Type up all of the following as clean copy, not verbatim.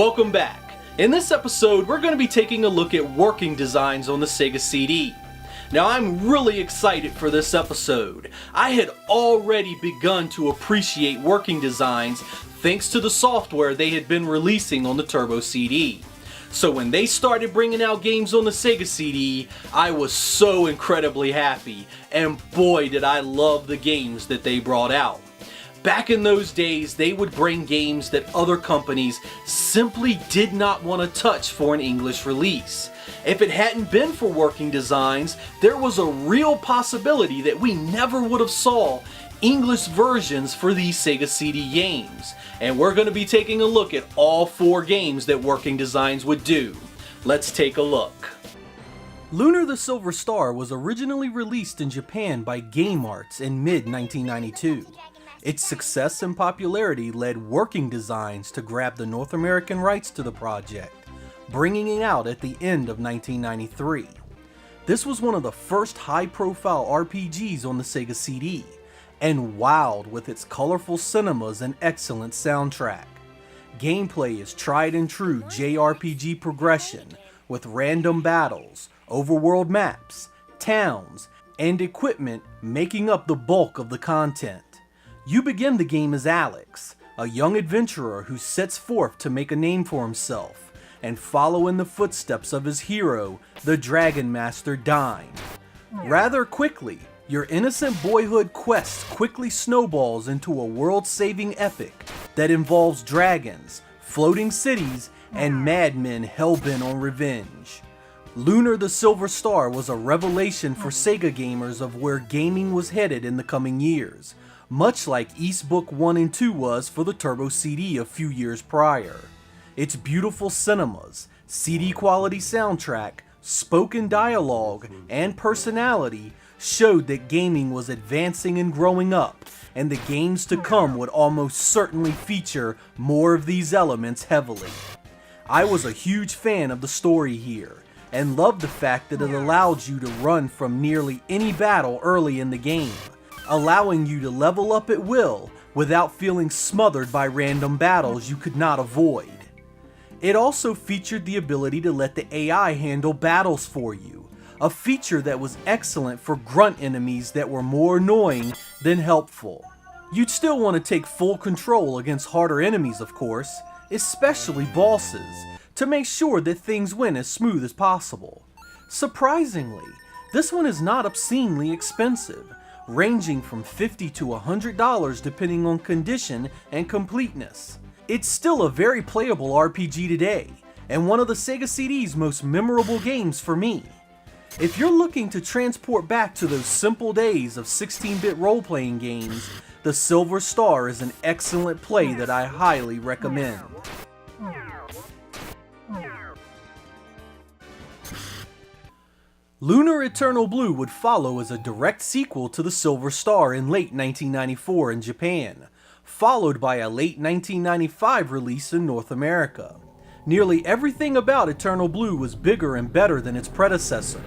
Welcome back. In this episode, we're going to be taking a look at working designs on the Sega CD. Now, I'm really excited for this episode. I had already begun to appreciate working designs thanks to the software they had been releasing on the Turbo CD. So when they started bringing out games on the Sega CD, I was so incredibly happy, and boy did I love the games that they brought out. Back in those days, they would bring games that other companies simply did not want to touch for an English release. If it hadn't been for working designs, there was a real possibility that we never would have saw English versions for these Sega CD games. And we're going to be taking a look at all 4 games that working designs would do. Let's take a look. Lunar the Silver Star was originally released in Japan by Game Arts in mid-1992. Its success and popularity led Working Designs to grab the North American rights to the project, bringing it out at the end of 1993. This was one of the first high-profile RPGs on the Sega CD, and wowed with its colorful cinemas and excellent soundtrack. Gameplay is tried and true JRPG progression, with random battles, overworld maps, towns, and equipment making up the bulk of the content. You begin the game as Alex, a young adventurer who sets forth to make a name for himself, and follow in the footsteps of his hero, the Dragon Master Dine. Rather quickly, your innocent boyhood quest quickly snowballs into a world-saving epic that involves dragons, floating cities, and madmen hell-bent on revenge. Lunar the Silver Star was a revelation for Sega gamers of where gaming was headed in the coming years, much like East Book 1 and 2 was for the Turbo CD a few years prior. Its beautiful cinemas, CD quality soundtrack, spoken dialogue, and personality showed that gaming was advancing and growing up, and the games to come would almost certainly feature more of these elements heavily. I was a huge fan of the story here, and loved the fact that it allowed you to run from nearly any battle early in the game, allowing you to level up at will without feeling smothered by random battles you could not avoid. It also featured the ability to let the AI handle battles for you, a feature that was excellent for grunt enemies that were more annoying than helpful. You'd still want to take full control against harder enemies, of course, especially bosses, to make sure that things went as smooth as possible. Surprisingly, this one is not obscenely expensive, ranging from $50 to $100 depending on condition and completeness. It's still a very playable RPG today, and one of the Sega CD's most memorable games for me. If you're looking to transport back to those simple days of 16-bit role-playing games, the Silver Star is an excellent play that I highly recommend. Lunar Eternal Blue would follow as a direct sequel to the Silver Star in late 1994 in Japan, followed by a late 1995 release in North America. Nearly everything about Eternal Blue was bigger and better than its predecessor.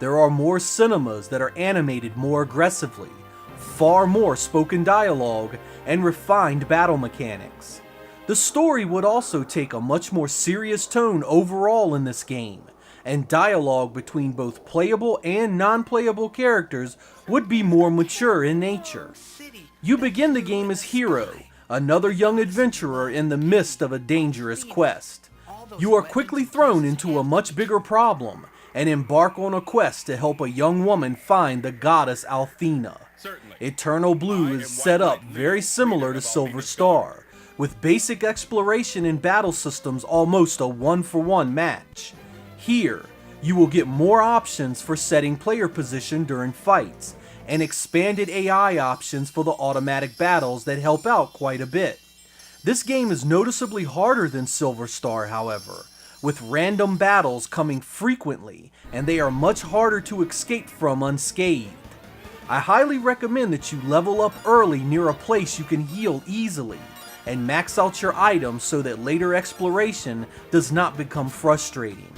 There are more cinemas that are animated more aggressively, far more spoken dialogue, and refined battle mechanics. The story would also take a much more serious tone overall in this game, and dialogue between both playable and non-playable characters would be more mature in nature. You begin the game as Hero, another young adventurer in the midst of a dangerous quest. You are quickly thrown into a much bigger problem, and embark on a quest to help a young woman find the goddess Althena. Eternal Blue is set up very similar to Silver Star, with basic exploration and battle systems almost a one-for-one match. Here, you will get more options for setting player position during fights, and expanded AI options for the automatic battles that help out quite a bit. This game is noticeably harder than Silver Star, however, with random battles coming frequently, and they are much harder to escape from unscathed. I highly recommend that you level up early near a place you can heal easily, and max out your items so that later exploration does not become frustrating.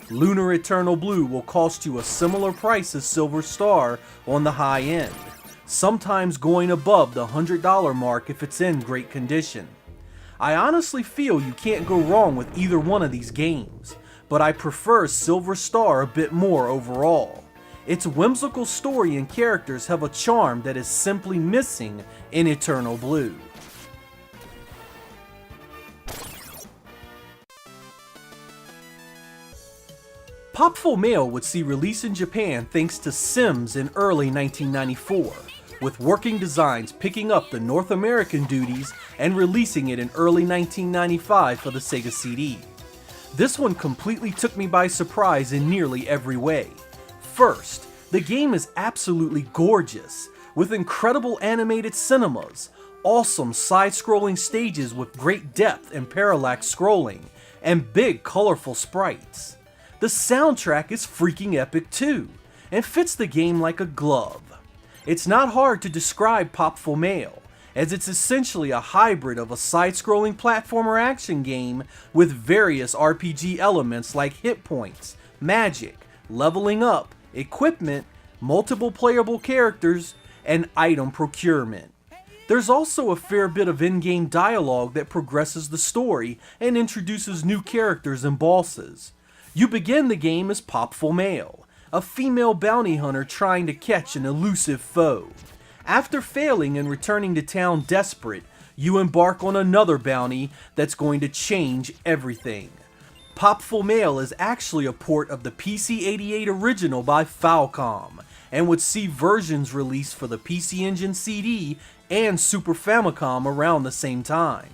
Lunar Eternal Blue will cost you a similar price as Silver Star on the high end, sometimes going above the $100 mark if it's in great condition. I honestly feel you can't go wrong with either one of these games, but I prefer Silver Star a bit more overall. Its whimsical story and characters have a charm that is simply missing in Eternal Blue. Popful Mail would see release in Japan thanks to Sims in early 1994, with Working Designs picking up the North American duties and releasing it in early 1995 for the Sega CD. This one completely took me by surprise in nearly every way. First, the game is absolutely gorgeous, with incredible animated cinemas, awesome side-scrolling stages with great depth and parallax scrolling, and big colorful sprites. The soundtrack is freaking epic too, and fits the game like a glove. It's not hard to describe Popful Mail, as it's essentially a hybrid of a side-scrolling platformer action game with various RPG elements like hit points, magic, leveling up, equipment, multiple playable characters, and item procurement. There's also a fair bit of in-game dialogue that progresses the story and introduces new characters and bosses. You begin the game as Popful Mail, a female bounty hunter trying to catch an elusive foe. After failing and returning to town desperate, you embark on another bounty that's going to change everything. Popful Mail is actually a port of the PC-88 original by Falcom, and would see versions released for the PC Engine CD and Super Famicom around the same time.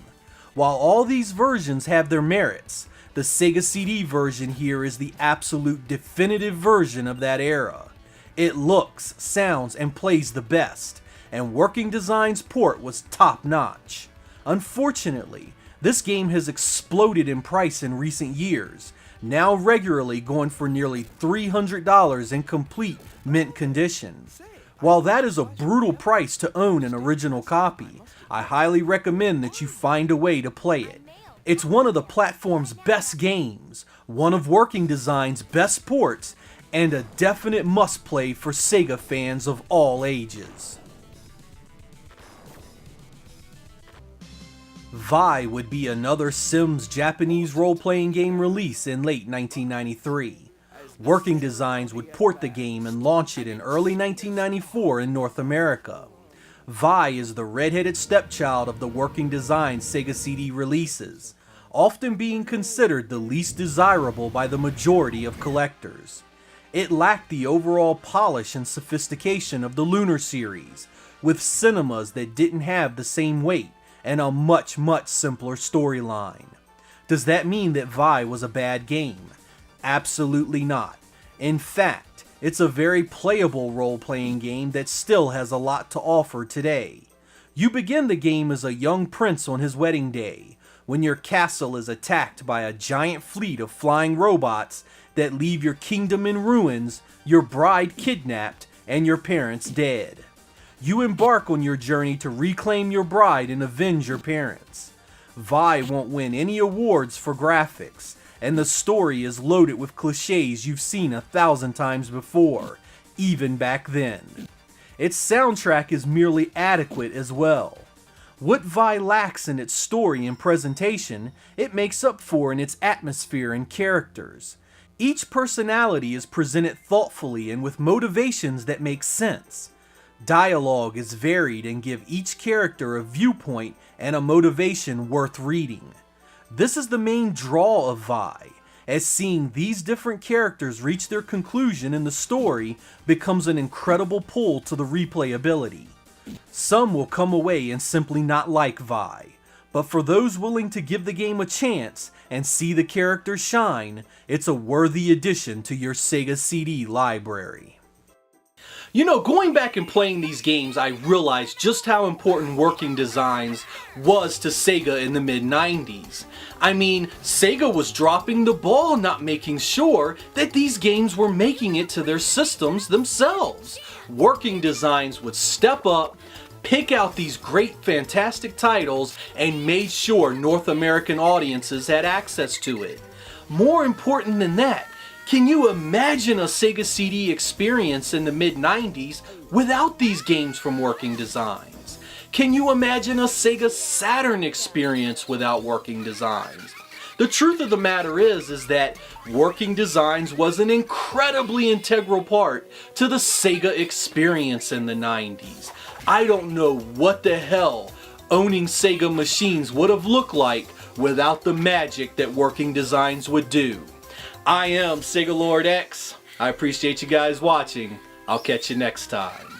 While all these versions have their merits, the Sega CD version here is the absolute definitive version of that era. It looks, sounds, and plays the best, and Working Designs port was top notch. Unfortunately, this game has exploded in price in recent years, now regularly going for nearly $300 in complete mint condition. While that is a brutal price to own an original copy, I highly recommend that you find a way to play it. It's one of the platform's best games, one of Working Design's best ports, and a definite must-play for Sega fans of all ages. Vi would be another Sims Japanese role-playing game release in late 1993. Working Designs would port the game and launch it in early 1994 in North America. Vi is the red-headed stepchild of the Working Designs Sega CD releases, often being considered the least desirable by the majority of collectors. It lacked the overall polish and sophistication of the Lunar series, with cinemas that didn't have the same weight and a much simpler storyline. Does that mean that Vi was a bad game? Absolutely not. In fact, it's a very playable role-playing game that still has a lot to offer today. You begin the game as a young prince on his wedding day, when your castle is attacked by a giant fleet of flying robots that leave your kingdom in ruins, your bride kidnapped, and your parents dead. You embark on your journey to reclaim your bride and avenge your parents. Vi won't win any awards for graphics, and the story is loaded with cliches you've seen 1,000 times before, even back then. Its soundtrack is merely adequate as well. What Vi lacks in its story and presentation, it makes up for in its atmosphere and characters. Each personality is presented thoughtfully and with motivations that make sense. Dialogue is varied and give each character a viewpoint and a motivation worth reading. This is the main draw of Vi, as seeing these different characters reach their conclusion in the story becomes an incredible pull to the replayability. Some will come away and simply not like Vi, but for those willing to give the game a chance and see the characters shine, it's a worthy addition to your Sega CD library. You know, going back and playing these games, I realized just how important Working Designs was to Sega in the mid-90s. I mean, Sega was dropping the ball not making sure that these games were making it to their systems themselves. Working Designs would step up, pick out these great, fantastic titles, and made sure North American audiences had access to it. More important than that, can you imagine a Sega CD experience in the mid-90s without these games from Working Designs? Can you imagine a Sega Saturn experience without working designs? The truth of the matter is that working designs was an incredibly integral part to the Sega experience in the 90s. I don't know what the hell owning Sega machines would have looked like without the magic that working designs would do. I am Sega Lord X. I appreciate you guys watching. I'll catch you next time.